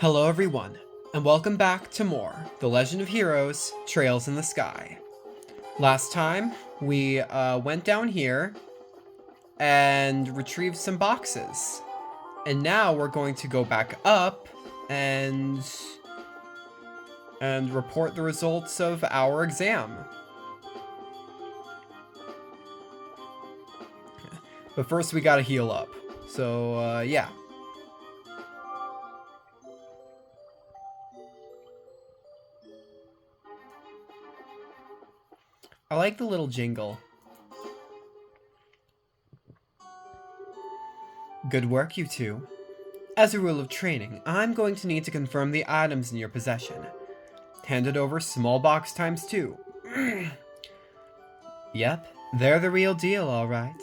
Hello everyone, and welcome back to more The Legend of Heroes: Trails in the Sky. Last time, we went down here and retrieved some boxes. And now we're going to go back up and report the results of our exam. But first we gotta heal up. So, yeah. I like the little jingle. Good work, you two. As a rule of training, I'm going to need to confirm the items in your possession. Handed over small box times 2. Yep, they're the real deal, alright.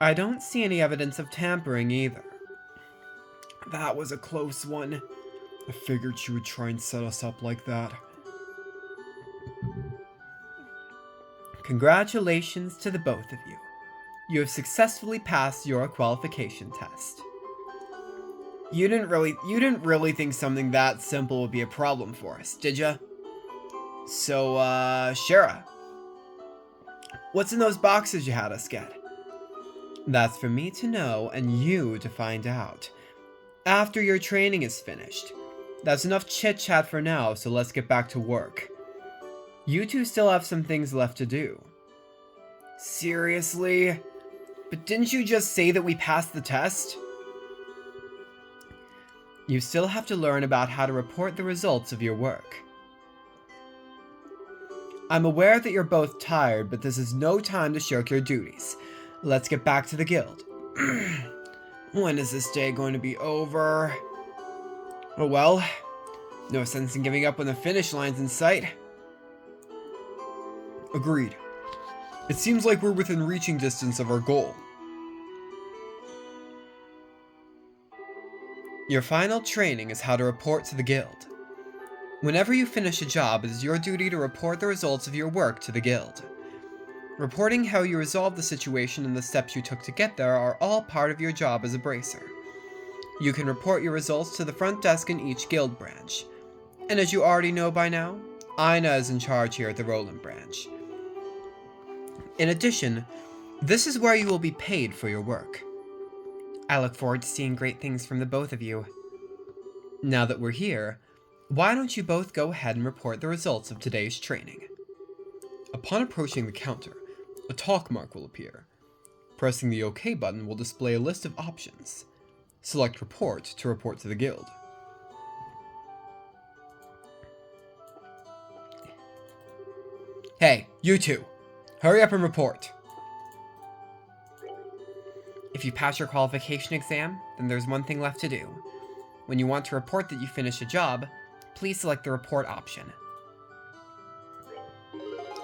I don't see any evidence of tampering either. That was a close one. I figured she would try and set us up like that. Congratulations to the both of you. You have successfully passed your qualification test. You didn't really think something that simple would be a problem for us, did ya? So, Shara, what's in those boxes you had us get? That's for me to know and you to find out. After your training is finished. That's enough chit-chat for now, so let's get back to work. You two still have some things left to do. Seriously? But didn't you just say that we passed the test? You still have to learn about how to report the results of your work. I'm aware that you're both tired, but this is no time to shirk your duties. Let's get back to the guild. When is this day going to be over? Oh well, no sense in giving up when the finish line's in sight. Agreed. It seems like we're within reaching distance of our goal. Your final training is how to report to the guild. Whenever you finish a job, it is your duty to report the results of your work to the guild. Reporting how you resolved the situation and the steps you took to get there are all part of your job as a bracer. You can report your results to the front desk in each guild branch. And as you already know by now, Aina is in charge here at the Roland branch. In addition, this is where you will be paid for your work. I look forward to seeing great things from the both of you. Now that we're here, why don't you both go ahead and report the results of today's training? Upon approaching the counter, a talk mark will appear. Pressing the OK button will display a list of options. Select Report to report to the guild. Hey, you two! Hurry up and report! If you pass your qualification exam, then there's one thing left to do. When you want to report that you finished a job, please select the report option.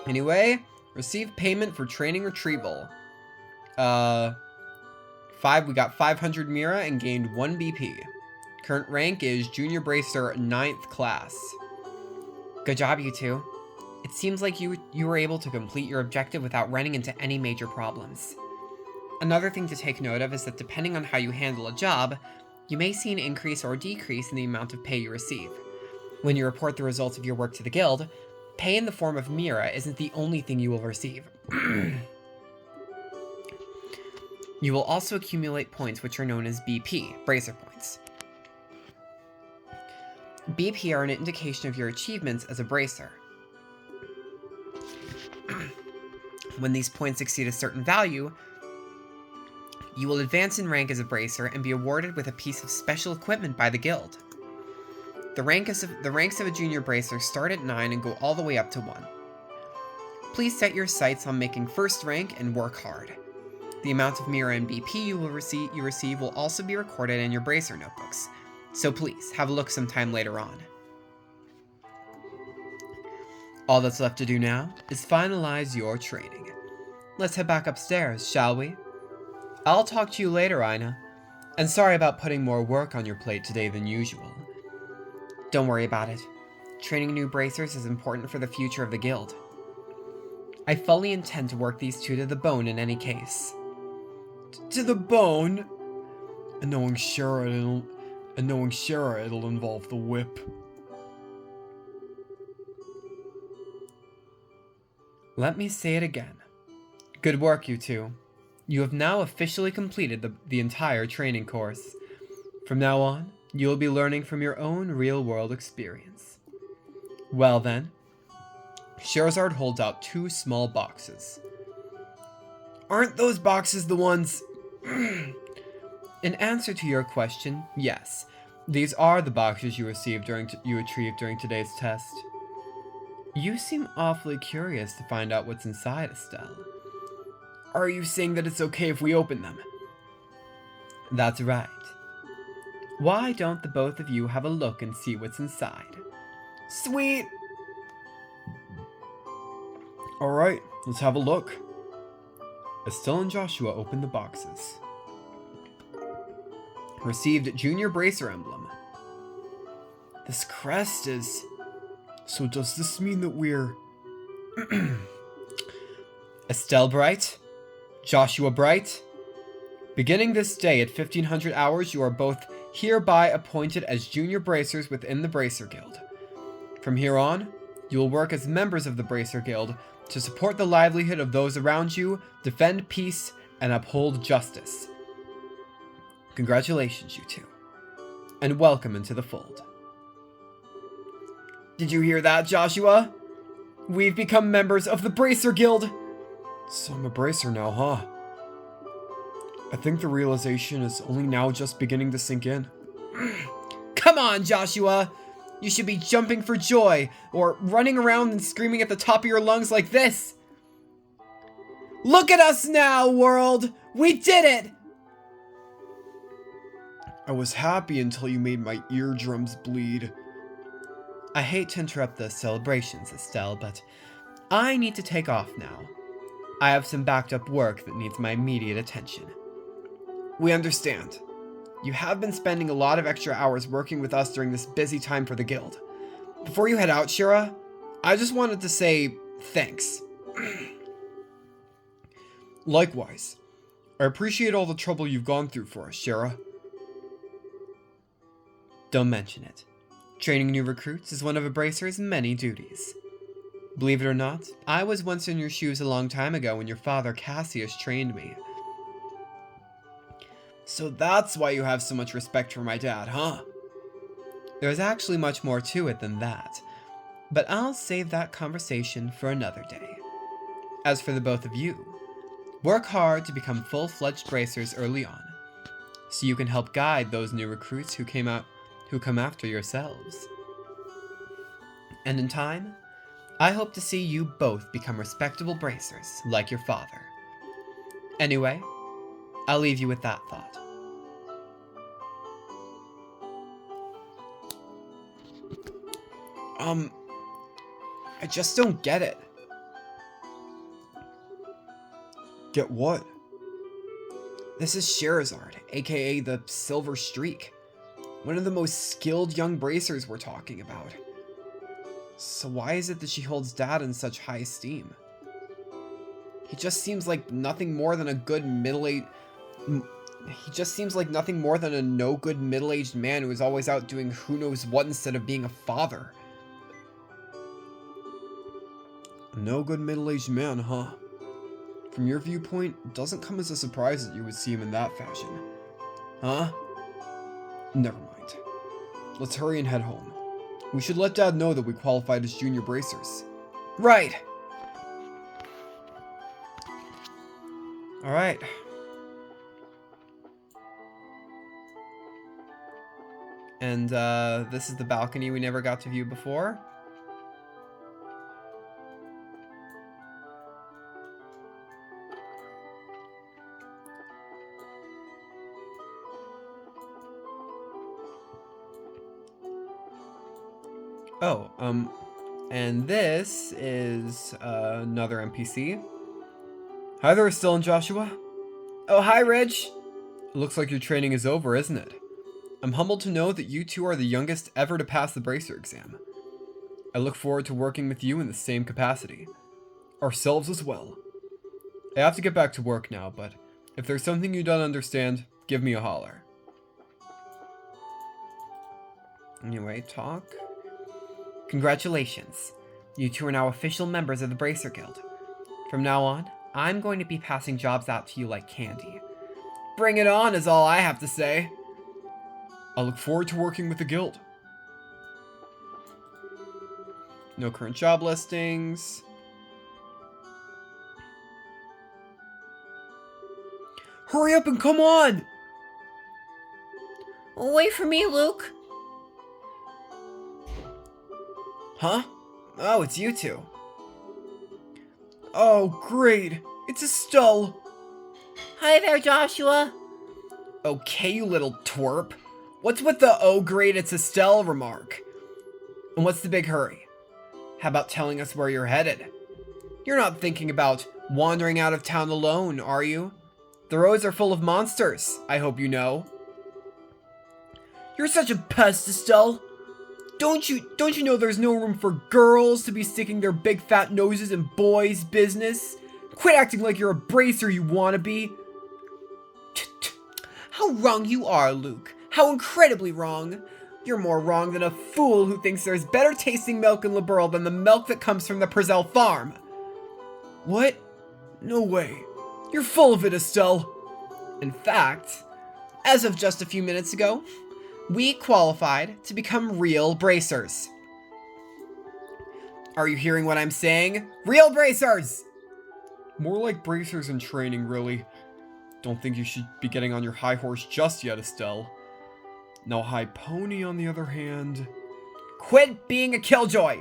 Anyway, receive payment for training retrieval. We got 500 Mira and gained 1 BP. Current rank is Junior Bracer 9th class. Good job, you two. It seems like you were able to complete your objective without running into any major problems. Another thing to take note of is that depending on how you handle a job, you may see an increase or decrease in the amount of pay you receive. When you report the results of your work to the guild, pay in the form of Mira isn't the only thing you will receive. You will also accumulate points which are known as BP, Bracer Points. BP are an indication of your achievements as a Bracer. When these points exceed a certain value, you will advance in rank as a Bracer and be awarded with a piece of special equipment by the guild. The ranks of a Junior Bracer start at 9 and go all the way up to 1. Please set your sights on making first rank and work hard. The amount of Mira and BP you receive will also be recorded in your Bracer notebooks, so please have a look sometime later on. All that's left to do now is finalize your training. Let's head back upstairs, shall we? I'll talk to you later, Aina. And sorry about putting more work on your plate today than usual. Don't worry about it. Training new bracers is important for the future of the guild. I fully intend to work these two to the bone in any case. To the bone? And knowing Shara, And knowing Shara, it'll involve the whip. Let me say it again. Good work, you two. You have now officially completed the entire training course. From now on, you will be learning from your own real-world experience. Well then, Scheherazade holds out 2 small boxes. Aren't those boxes the ones... In answer to your question, yes. These are the boxes you retrieved during today's test. You seem awfully curious to find out what's inside, Estelle. Are you saying that it's okay if we open them? That's right. Why don't the both of you have a look and see what's inside? Sweet! Alright, let's have a look. Estelle and Joshua opened the boxes. Received Junior Bracer Emblem. This crest is... So does this mean that we're... Estelle Bright, Joshua Bright, beginning this day at 1500 hours, you are both hereby appointed as junior bracers within the Bracer Guild. From here on, you will work as members of the Bracer Guild to support the livelihood of those around you, defend peace, and uphold justice. Congratulations, you two, and welcome into the fold. Did you hear that, Joshua? We've become members of the Bracer Guild! So I'm a bracer now, huh? I think the realization is only now just beginning to sink in. Come on, Joshua! You should be jumping for joy, or running around and screaming at the top of your lungs like this! Look at us now, world! We did it! I was happy until you made my eardrums bleed. I hate to interrupt the celebrations, Estelle, but I need to take off now. I have some backed up work that needs my immediate attention. We understand. You have been spending a lot of extra hours working with us during this busy time for the guild. Before you head out, Shira, I just wanted to say thanks. Likewise. I appreciate all the trouble you've gone through for us, Shira. Don't mention it. Training new recruits is one of a bracer's many duties. Believe it or not, I was once in your shoes a long time ago when your father Cassius trained me. So that's why you have so much respect for my dad, huh? There's actually much more to it than that, but I'll save that conversation for another day. As for the both of you, work hard to become full-fledged bracers early on, so you can help guide those new recruits who come after yourselves. And in time, I hope to see you both become respectable bracers like your father. Anyway, I'll leave you with that thought. I just don't get it. Get what? This is Scheherazade, aka the Silver Streak. One of the most skilled young bracers we're talking about. So why is it that she holds Dad in such high esteem? He just seems like nothing more than a good middle-aged... He just seems like nothing more than a no-good middle-aged man who is always out doing who knows what instead of being a father. A no-good middle-aged man, huh? From your viewpoint, it doesn't come as a surprise that you would see him in that fashion. Huh? Never mind. Let's hurry and head home. We should let Dad know that we qualified as junior bracers. Right! Alright. And, this is the balcony we never got to view before. Oh, and this is another NPC. Hi there, Estelle and Joshua. Oh, hi, Reg. It looks like your training is over, isn't it? I'm humbled to know that you two are the youngest ever to pass the Bracer exam. I look forward to working with you in the same capacity. Ourselves as well. I have to get back to work now, but if there's something you don't understand, give me a holler. Anyway, talk. Congratulations. You two are now official members of the Bracer Guild. From now on, I'm going to be passing jobs out to you like candy. Bring it on is all I have to say. I look forward to working with the guild. No current job listings. Hurry up and come on! Wait for me, Luke. Huh? Oh, it's you two. Oh, great. It's Estelle. Hi there, Joshua. Okay, you little twerp. What's with the "oh great, it's Estelle" remark? And what's the big hurry? How about telling us where you're headed? You're not thinking about wandering out of town alone, are you? The roads are full of monsters, I hope you know. You're such a pest, Estelle. Don't you know there's no room for girls to be sticking their big fat noses in boys' business? Quit acting like you're a bracer, you wannabe. How wrong you are, Luke. How incredibly wrong. You're more wrong than a fool who thinks there's better tasting milk in Liberl than the milk that comes from the Purcell farm. What? No way. You're full of it, Estelle. In fact, as of just a few minutes ago, we qualified to become real bracers. Are you hearing what I'm saying? Real bracers! More like bracers in training, really. Don't think you should be getting on your high horse just yet, Estelle. Now, High Pony, on the other hand... Quit being a killjoy!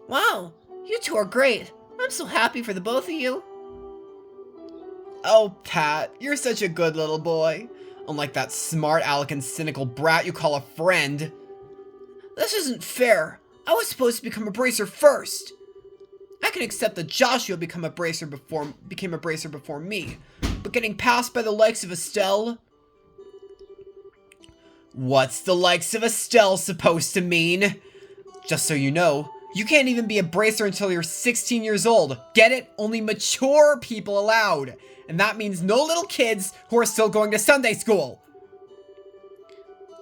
Wow, you two are great. I'm so happy for the both of you. Oh, Pat, you're such a good little boy. Unlike that smart aleck and cynical brat you call a friend. This isn't fair. I was supposed to become a bracer first. I can accept that Joshua became a bracer before me, but getting passed by the likes of Estelle... What's the likes of Estelle supposed to mean? Just so you know, you can't even be a bracer until you're 16 years old. Get it? Only mature people allowed. And that means no little kids who are still going to Sunday school.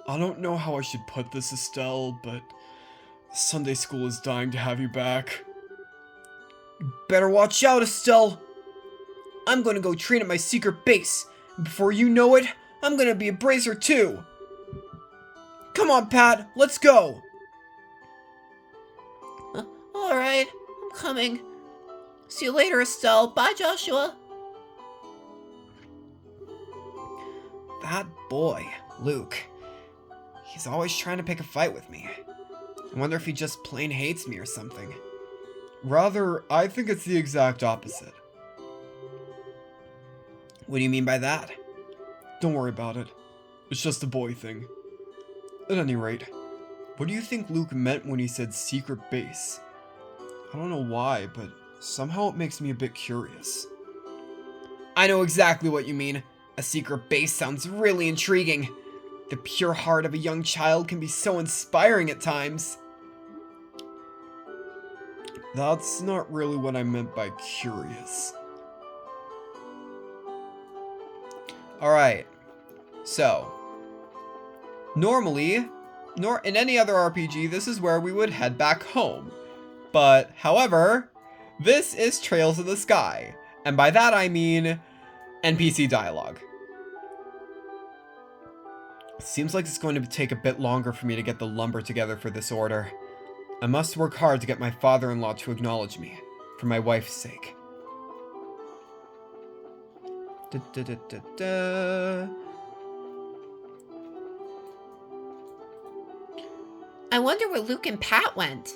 I don't know how I should put this, Estelle, but Sunday school is dying to have you back. Better watch out, Estelle. I'm gonna go train at my secret base. And before you know it, I'm gonna be a bracer too. Come on, Pat, let's go. Alright, I'm coming. See you later, Estelle. Bye, Joshua. That boy, Luke. He's always trying to pick a fight with me. I wonder if he just plain hates me or something. Rather, I think it's the exact opposite. What do you mean by that? Don't worry about it. It's just a boy thing. At any rate, what do you think Luke meant when he said secret base? I don't know why, but somehow it makes me a bit curious. I know exactly what you mean. A secret base sounds really intriguing. The pure heart of a young child can be so inspiring at times. That's not really what I meant by curious. Alright, so, normally, in any other RPG, this is where we would head back home. But, however, this is Trails of the Sky, and by that I mean NPC dialogue. Seems like it's going to take a bit longer for me to get the lumber together for this order. I must work hard to get my father-in-law to acknowledge me, for my wife's sake. I wonder where Luke and Pat went.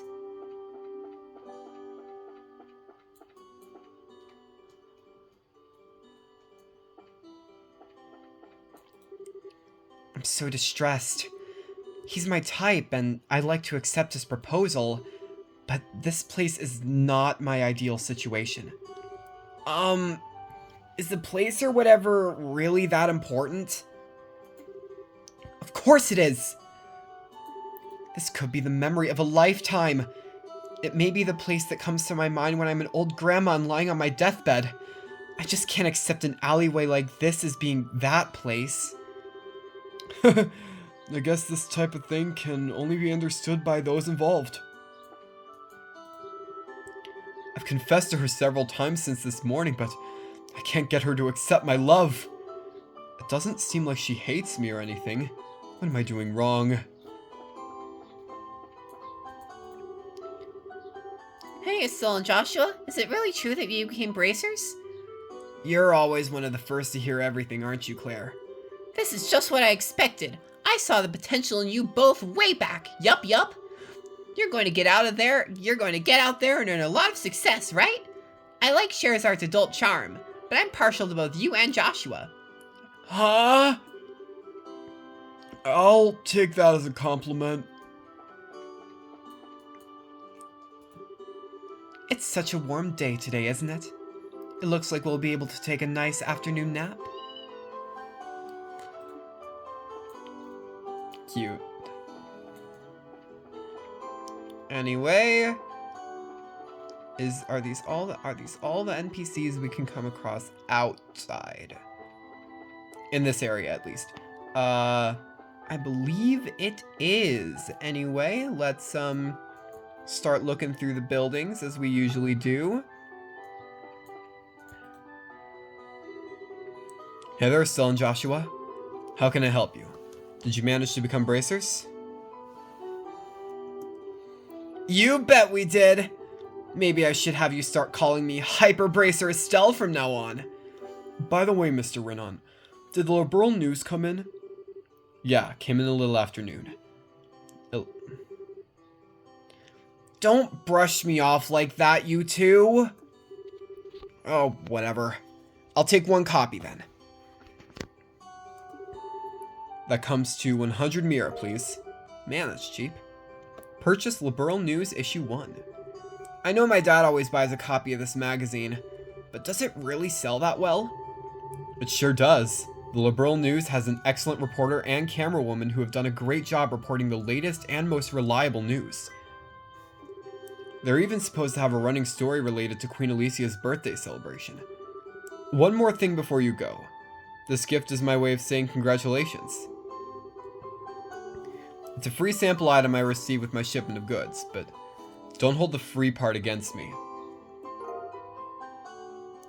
I'm so distressed. He's my type, and I'd like to accept his proposal, but this place is not my ideal situation. Is the place or whatever really that important? Of course it is! This could be the memory of a lifetime. It may be the place that comes to my mind when I'm an old grandma and lying on my deathbed. I just can't accept an alleyway like this as being that place. I guess this type of thing can only be understood by those involved. I've confessed to her several times since this morning, but I can't get her to accept my love. It doesn't seem like she hates me or anything. What am I doing wrong? Hey, Estelle and Joshua, is it really true that you became bracers? You're always one of the first to hear everything, aren't you, Claire? This is just what I expected. I saw the potential in you both way back. Yup. You're going to get out there and earn a lot of success, right? I like Scheherazart's adult charm, but I'm partial to both you and Joshua. Huh? I'll take that as a compliment. It's such a warm day today, isn't it? It looks like we'll be able to take a nice afternoon nap. Cute. Anyway, are these all the NPCs we can come across outside? In this area, at least. I believe it is. Anyway, let's start looking through the buildings as we usually do. Hey there, Estelle and Joshua. How can I help you? Did you manage to become bracers? You bet we did! Maybe I should have you start calling me Hyper Bracer Estelle from now on. By the way, Mr. Renan, did the liberal news come in? Yeah, came in a little afternoon. Don't brush me off like that, you two. Oh, whatever. I'll take one copy then. That comes to 100 mira, please. Man, that's cheap. Purchase Liberal News Issue 1. I know my dad always buys a copy of this magazine, but does it really sell that well? It sure does. The Liberal News has an excellent reporter and camerawoman who have done a great job reporting the latest and most reliable news. They're even supposed to have a running story related to Queen Alicia's birthday celebration. One more thing before you go. This gift is my way of saying congratulations. It's a free sample item I received with my shipment of goods, but don't hold the free part against me.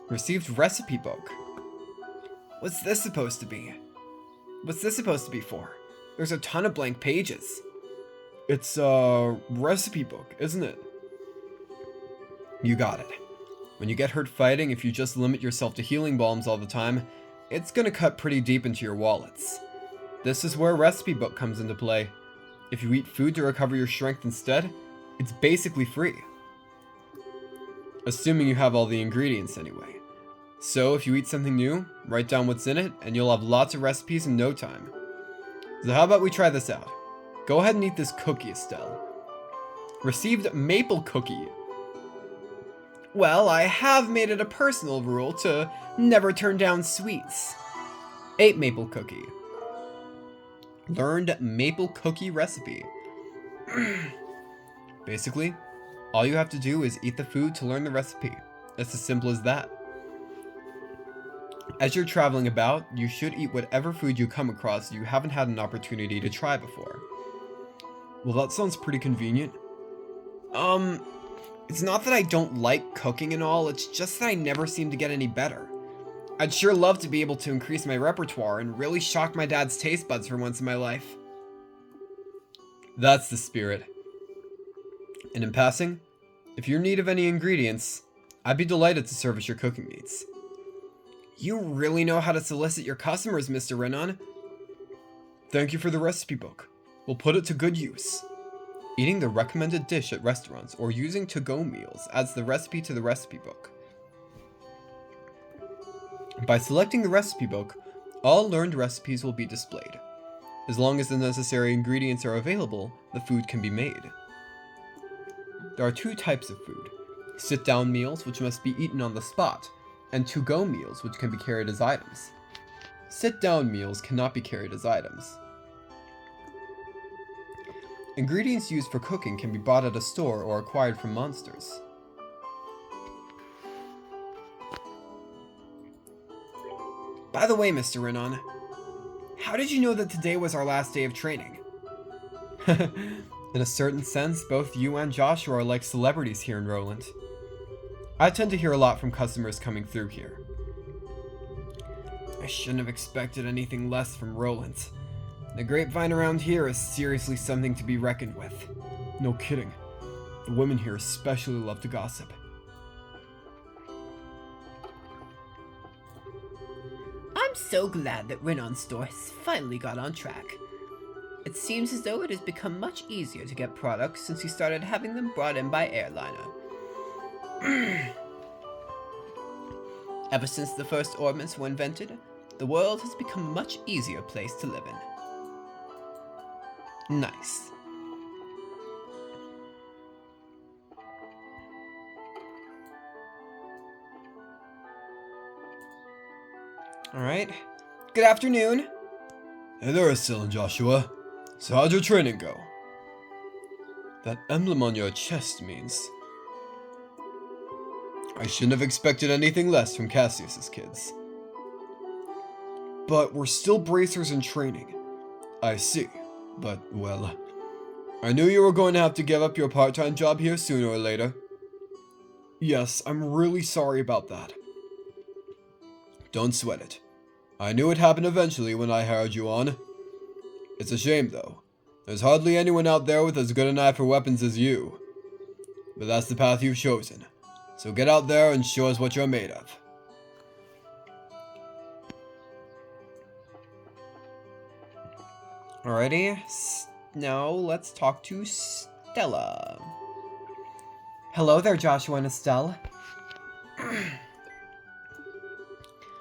Received recipe book. What's this supposed to be? What's this supposed to be for? There's a ton of blank pages. It's a recipe book, isn't it? You got it. When you get hurt fighting, if you just limit yourself to healing balms all the time, it's gonna cut pretty deep into your wallets. This is where a recipe book comes into play. If you eat food to recover your strength instead, it's basically free. Assuming you have all the ingredients anyway. So if you eat something new, write down what's in it, and you'll have lots of recipes in no time. So how about we try this out? Go ahead and eat this cookie, Estelle. Received maple cookie. Well, I have made it a personal rule to never turn down sweets. Ate maple cookie. Learned maple cookie recipe. Basically, all you have to do is eat the food to learn the recipe. It's as simple as that. As you're traveling about, you should eat whatever food you come across you haven't had an opportunity to try before. Well, that sounds pretty convenient. It's not that I don't like cooking and all, it's just that I never seem to get any better. I'd sure love to be able to increase my repertoire and really shock my dad's taste buds for once in my life. That's the spirit. And in passing, if you're in need of any ingredients, I'd be delighted to service your cooking needs. You really know how to solicit your customers, Mr. Renan. Thank you for the recipe book. We'll put it to good use. Eating the recommended dish at restaurants or using to-go meals adds the recipe to the recipe book. By selecting the recipe book, all learned recipes will be displayed. As long as the necessary ingredients are available, the food can be made. There are two types of food: sit-down meals, which must be eaten on the spot, and to-go meals, which can be carried as items. Sit-down meals cannot be carried as items. Ingredients used for cooking can be bought at a store or acquired from monsters. By the way, Mr. Renan, How did you know that today was our last day of training? In a certain sense, both you and Joshua are like celebrities here in Roland. I tend to hear a lot from customers coming through here. I shouldn't have expected anything less from Roland. The grapevine around here is seriously something to be reckoned with. No kidding. The women here especially love to gossip. I'm so glad that Renon's store has finally got on track. It seems as though it has become much easier to get products since we started having them brought in by airliner. Ever since the first ornaments were invented, the world has become a much easier place to live in. Nice. Alright. Good afternoon. Hey there, Estelle and Joshua. So how'd your training go? That emblem on your chest means... I shouldn't have expected anything less from Cassius's kids. But we're still bracers in training. I see. But, well... I knew you were going to have to give up your part-time job here sooner or later. Yes, I'm really sorry about that. Don't sweat it. I knew it happened eventually when I hired you on. It's a shame, though. There's hardly anyone out there with as good an eye for weapons as you. But that's the path you've chosen. So get out there and show us what you're made of. Alrighty. Now let's talk to Stella. Hello there, Joshua and Estelle.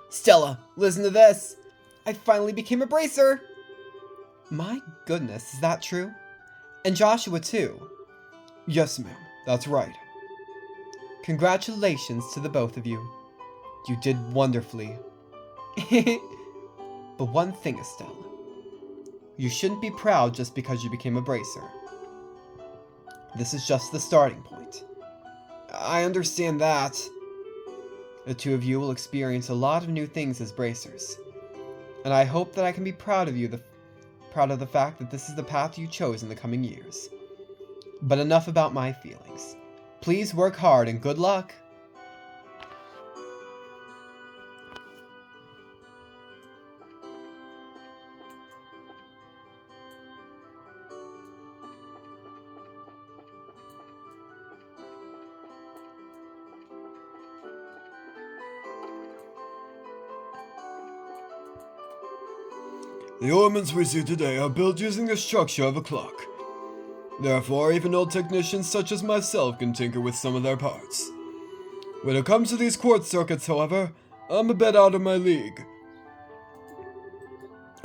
Stella, listen to this. I finally became a bracer. My goodness, is that true? And Joshua too. Yes, ma'am. That's right. Congratulations to the both of you. You did wonderfully. But one thing, Estelle. You shouldn't be proud just because you became a bracer. This is just the starting point. I understand that. The two of you will experience a lot of new things as bracers. And I hope that I can be proud of you, proud of the fact that this is the path you chose in the coming years. But enough about my feelings. Please work hard and good luck. The ornaments we see today are built using the structure of a clock. Therefore, even old technicians such as myself can tinker with some of their parts. When it comes to these quartz circuits, however, I'm a bit out of my league.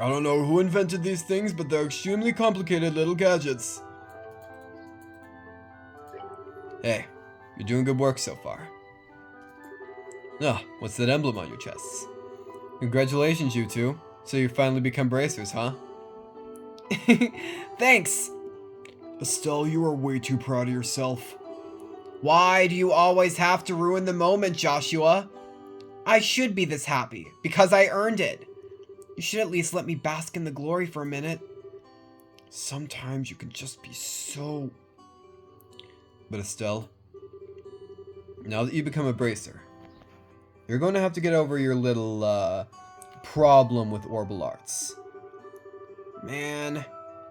I don't know who invented these things, but they're extremely complicated little gadgets. Hey, you're doing good work so far. Ah, what's that emblem on your chests? Congratulations, you two. So you finally become bracers, huh? Thanks! Estelle, you are way too proud of yourself. Why do you always have to ruin the moment, Joshua? I should be this happy, because I earned it. You should at least let me bask in the glory for a minute. Sometimes you can just be so... But Estelle, now that you become a bracer, you're going to have to get over your little, problem with orbital arts. Man,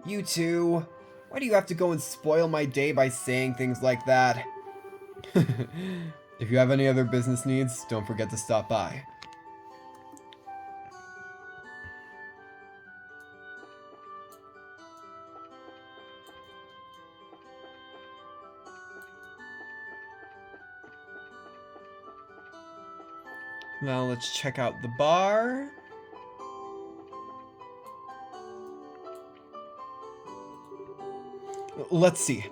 you two, why do you have to go and spoil my day by saying things like that? If you have any other business needs, don't forget to stop by. Now let's check out the bar. Let's see.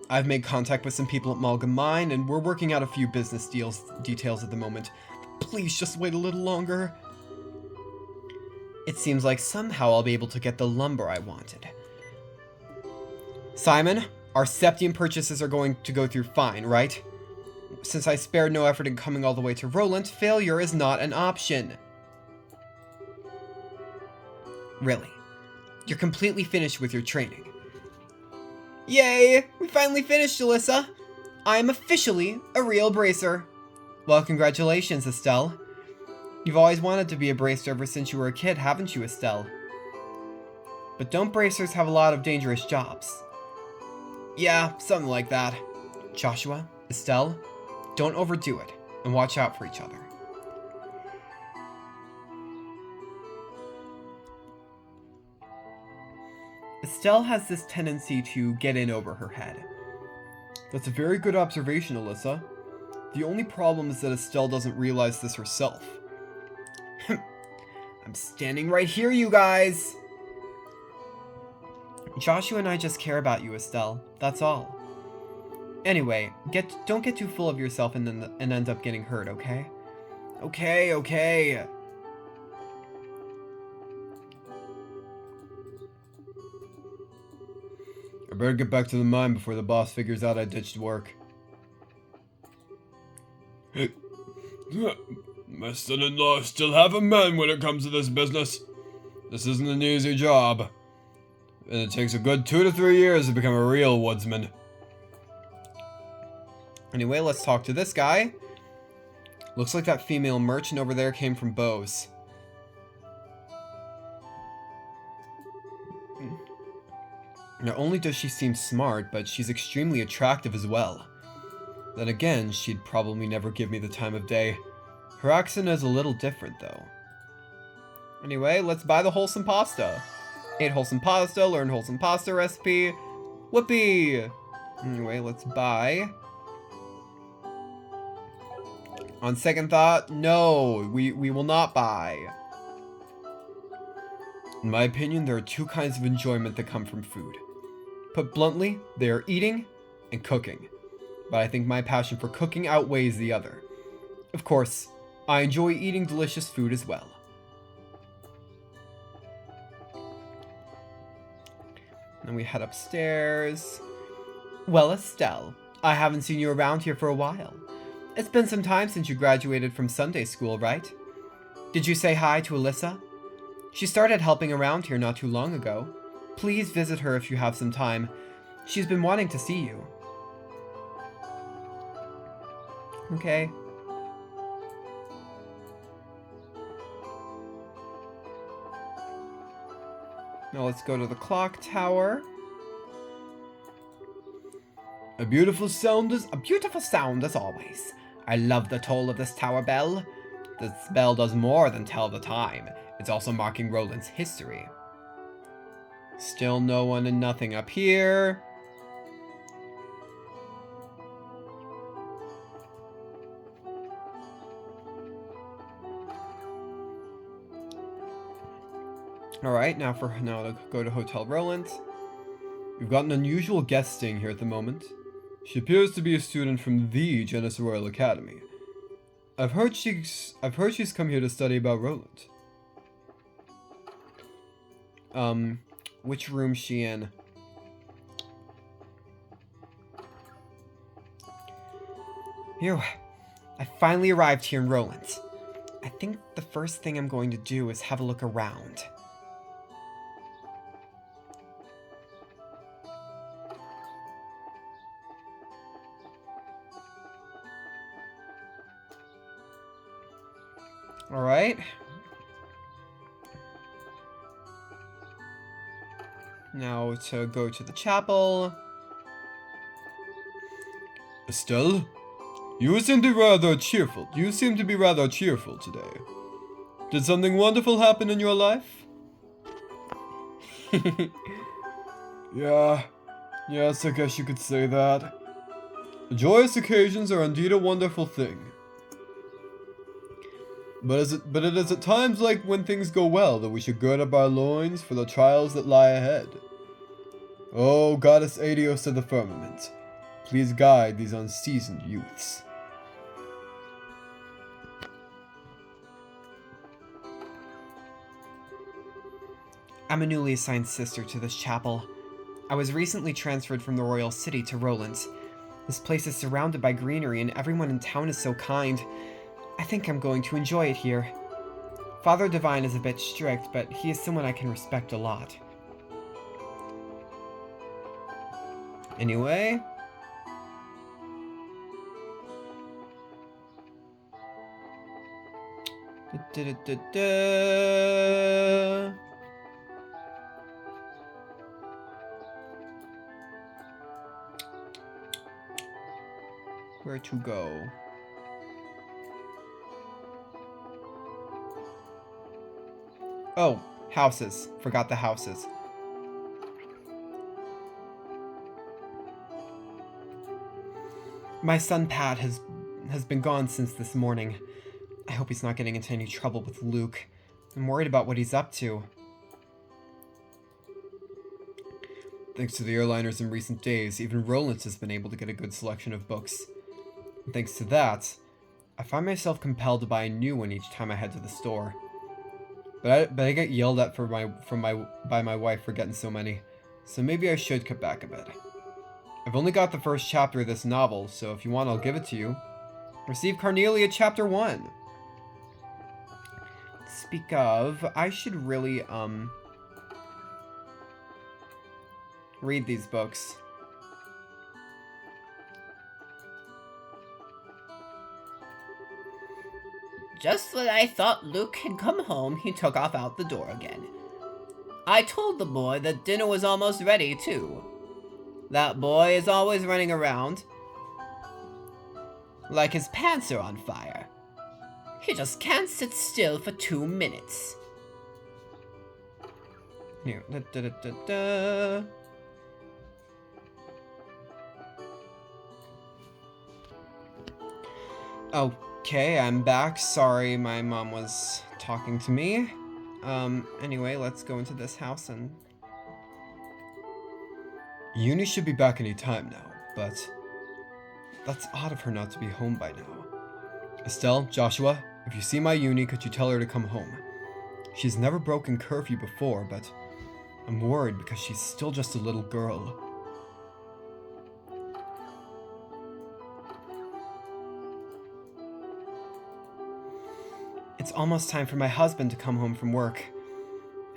I've made contact with some people at Malgam Mine, and we're working out a few business details at the moment. Please just wait a little longer. It seems like somehow I'll be able to get the lumber I wanted. Simon, our Septium purchases are going to go through fine, right? Since I spared no effort in coming all the way to Roland, failure is not an option. Really. You're completely finished with your training. Yay! We finally finished, Alyssa. I am officially a real bracer. Well, congratulations, Estelle. You've always wanted to be a bracer ever since you were a kid, haven't you, Estelle? But don't bracers have a lot of dangerous jobs? Yeah, something like that. Joshua, Estelle, don't overdo it, and watch out for each other. Estelle has this tendency to get in over her head. That's a very good observation, Alyssa. The only problem is that Estelle doesn't realize this herself. I'm standing right here, you guys. Joshua and I just care about you, Estelle. That's all. Anyway, don't get too full of yourself and end up getting hurt, okay? Okay. I better get back to the mine before the boss figures out I ditched work. My son-in-law is still half a man when it comes to this business. This isn't an easy job. And it takes a good 2 to 3 years to become a real woodsman. Anyway, let's talk to this guy. Looks like that female merchant over there came from Bose. Not only does she seem smart, but she's extremely attractive as well. Then again, she'd probably never give me the time of day. Her accent is a little different, though. Anyway, let's buy the wholesome pasta. 8 wholesome pasta, learn wholesome pasta recipe. Whoopee! Anyway, let's buy. On second thought, no, we will not buy. In my opinion, there are 2 kinds of enjoyment that come from food. Put bluntly, they are eating and cooking. But I think my passion for cooking outweighs the other. Of course, I enjoy eating delicious food as well. Then we head upstairs. Well, Estelle, I haven't seen you around here for a while. It's been some time since you graduated from Sunday school, right? Did you say hi to Alyssa? She started helping around here not too long ago. Please visit her if you have some time. She's been wanting to see you. Okay. Now let's go to the clock tower. A beautiful sound as always. I love the toll of this tower bell. This bell does more than tell the time. It's also marking Roland's history. Still no one and nothing up here. Alright, now to go to Hotel Roland. We've got an unusual guest staying here at the moment. She appears to be a student from the Genesis Royal Academy. I've heard she's come here to study about Roland. Which room's she in? Phew. I finally arrived here in Roland. I think the first thing I'm going to do is have a look around. Alright. Now to go to the chapel. Estelle, you seem to be rather cheerful. You seem to be rather cheerful today. Did something wonderful happen in your life? Yes, I guess you could say that. Joyous occasions are indeed a wonderful thing. But it is at times like when things go well that we should gird up our loins for the trials that lie ahead. Oh, Goddess Adios of the firmament, please guide these unseasoned youths. I'm a newly assigned sister to this chapel. I was recently transferred from the royal city to Roland. This place is surrounded by greenery and everyone in town is so kind. I think I'm going to enjoy it here. Father Divine is a bit strict, but he is someone I can respect a lot. Anyway. Where to go? Oh, houses. Forgot the houses. My son Pat has been gone since this morning. I hope he's not getting into any trouble with Luke. I'm worried about what he's up to. Thanks to the airliners in recent days, even Roland's has been able to get a good selection of books. And thanks to that, I find myself compelled to buy a new one each time I head to the store. But I get yelled at by my wife for getting so many, so maybe I should cut back a bit. I've only got the first chapter of this novel, so if you want, I'll give it to you. Receive Carnelia Chapter 1. Speak of, I should really, read these books. Just when I thought Luke had come home, he took off out the door again. I told the boy that dinner was almost ready, too. That boy is always running around like his pants are on fire. He just can't sit still for 2 minutes. Here, da. Okay, I'm back. Sorry, my mom was talking to me. Anyway, let's go into this house and... Uni should be back any time now, but... That's odd of her not to be home by now. Estelle, Joshua, if you see my Uni, could you tell her to come home? She's never broken curfew before, but I'm worried because she's still just a little girl. It's almost time for my husband to come home from work.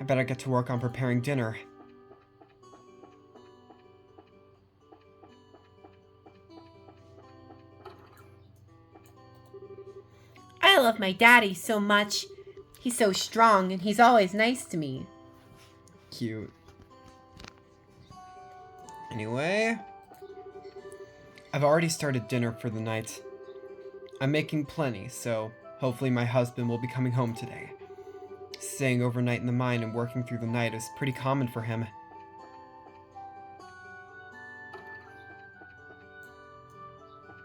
I better get to work on preparing dinner. I love my daddy so much. He's so strong and he's always nice to me. Cute. Anyway, I've already started dinner for the night. I'm making plenty, so hopefully my husband will be coming home today. Staying overnight in the mine and working through the night is pretty common for him.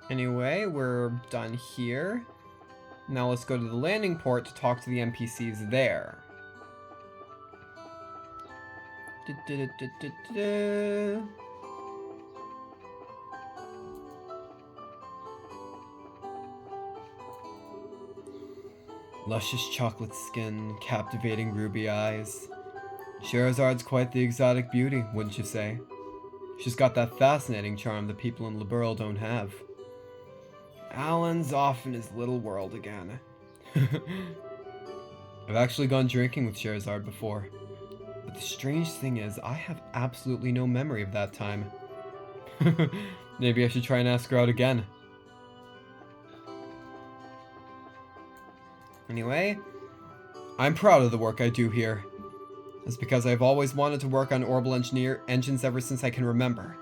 Anyway, we're done here. Now let's go to the landing port to talk to the NPCs there. Luscious chocolate skin, captivating ruby eyes. Scheherazad's quite the exotic beauty, wouldn't you say? She's got that fascinating charm that people in Liberl don't have. Alan's off in his little world again. I've actually gone drinking with Scheherazade before. But the strange thing is, I have absolutely no memory of that time. Maybe I should try and ask her out again. Anyway, I'm proud of the work I do here. It's because I've always wanted to work on orbital engines ever since I can remember.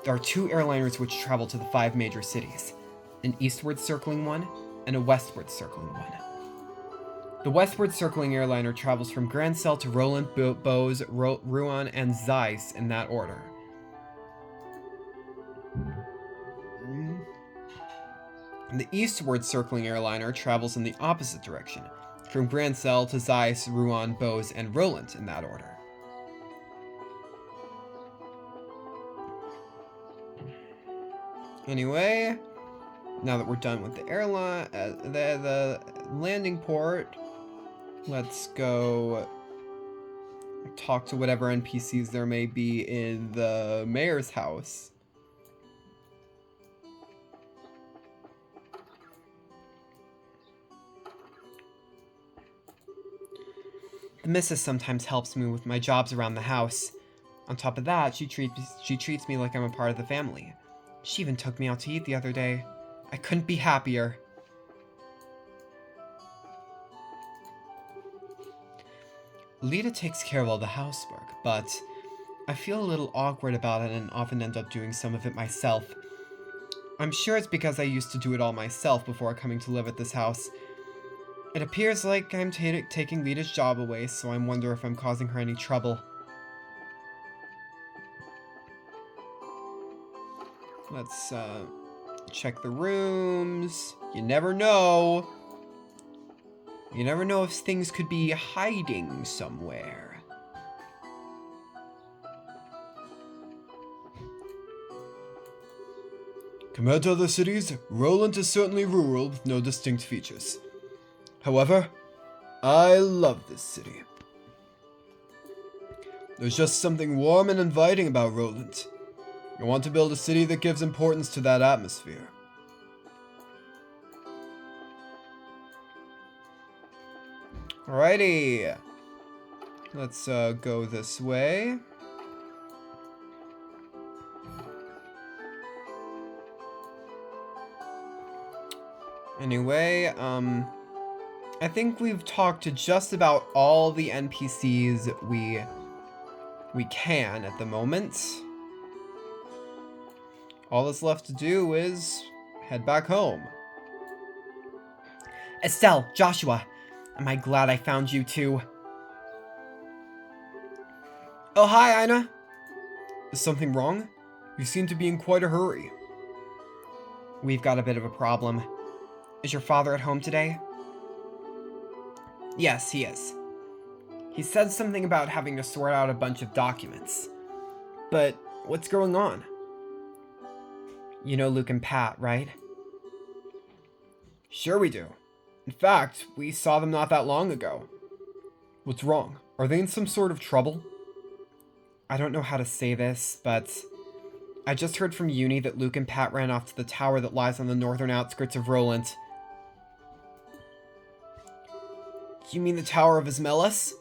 There are 2 airliners which travel to the 5 major cities. An eastward circling one, and a westward circling one. The westward circling airliner travels from Grand Cell to Roland, Bose, Rouen, and Zeiss in that order. The eastward circling airliner travels in the opposite direction, from Grand Cell to Zeiss, Rouen, Bose, and Roland in that order. Anyway, now that we're done with the airline, the landing port, let's go talk to whatever NPCs there may be in the mayor's house. The missus sometimes helps me with my jobs around the house. On top of that, she treats me like I'm a part of the family. She even took me out to eat the other day. I couldn't be happier. Lita takes care of all the housework, but I feel a little awkward about it and often end up doing some of it myself. I'm sure it's because I used to do it all myself before coming to live at this house. It appears like I'm taking Lita's job away, so I wonder if I'm causing her any trouble. Let's check the rooms. You never know. You never know if things could be hiding somewhere. Compared to other cities, Roland is certainly rural with no distinct features. However, I love this city. There's just something warm and inviting about Roland. I want to build a city that gives importance to that atmosphere. Alrighty. Let's go this way. Anyway, I think we've talked to just about all the NPCs we can at the moment. All that's left to do is head back home. Estelle, Joshua, am I glad I found you two. Oh, hi, Ina. Is something wrong? You seem to be in quite a hurry. We've got a bit of a problem. Is your father at home today? Yes, he is. He said something about having to sort out a bunch of documents. But what's going on? You know Luke and Pat, right? Sure we do. In fact, we saw them not that long ago. What's wrong? Are they in some sort of trouble? I don't know how to say this, but I just heard from Uni that Luke and Pat ran off to the tower that lies on the northern outskirts of Roland. You mean the Tower of Ismelis?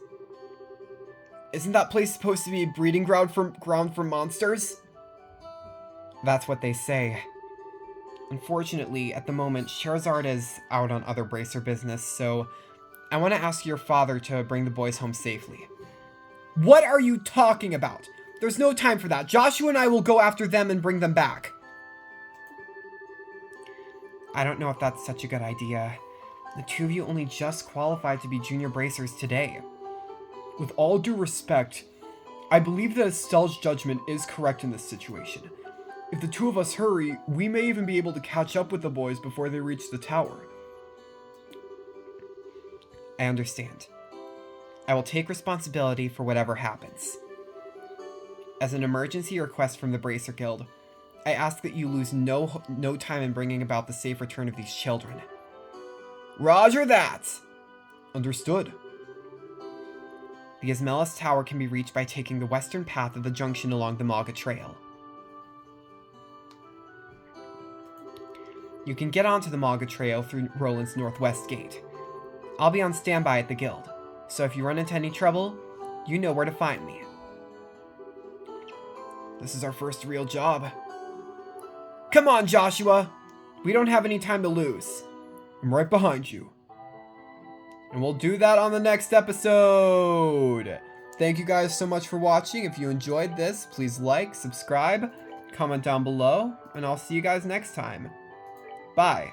Isn't that place supposed to be a breeding ground for monsters? That's what they say. Unfortunately, at the moment, Scheherazade is out on other bracer business, so I want to ask your father to bring the boys home safely. What are you talking about? There's no time for that. Joshua and I will go after them and bring them back. I don't know if that's such a good idea. The two of you only just qualified to be junior bracers today. With all due respect, I believe that Estelle's judgment is correct in this situation. If the two of us hurry, we may even be able to catch up with the boys before they reach the tower. I understand. I will take responsibility for whatever happens. As an emergency request from the Bracer Guild, I ask that you lose no time in bringing about the safe return of these children. Roger that! Understood. The Ismelis Tower can be reached by taking the western path of the junction along the Malga Trail. You can get onto the Malga Trail through Roland's northwest gate. I'll be on standby at the guild, so if you run into any trouble, you know where to find me. This is our first real job. Come on, Joshua! We don't have any time to lose. I'm right behind you. And we'll do that on the next episode. Thank you guys so much for watching. If you enjoyed this, please like, subscribe, comment down below, and I'll see you guys next time. Bye.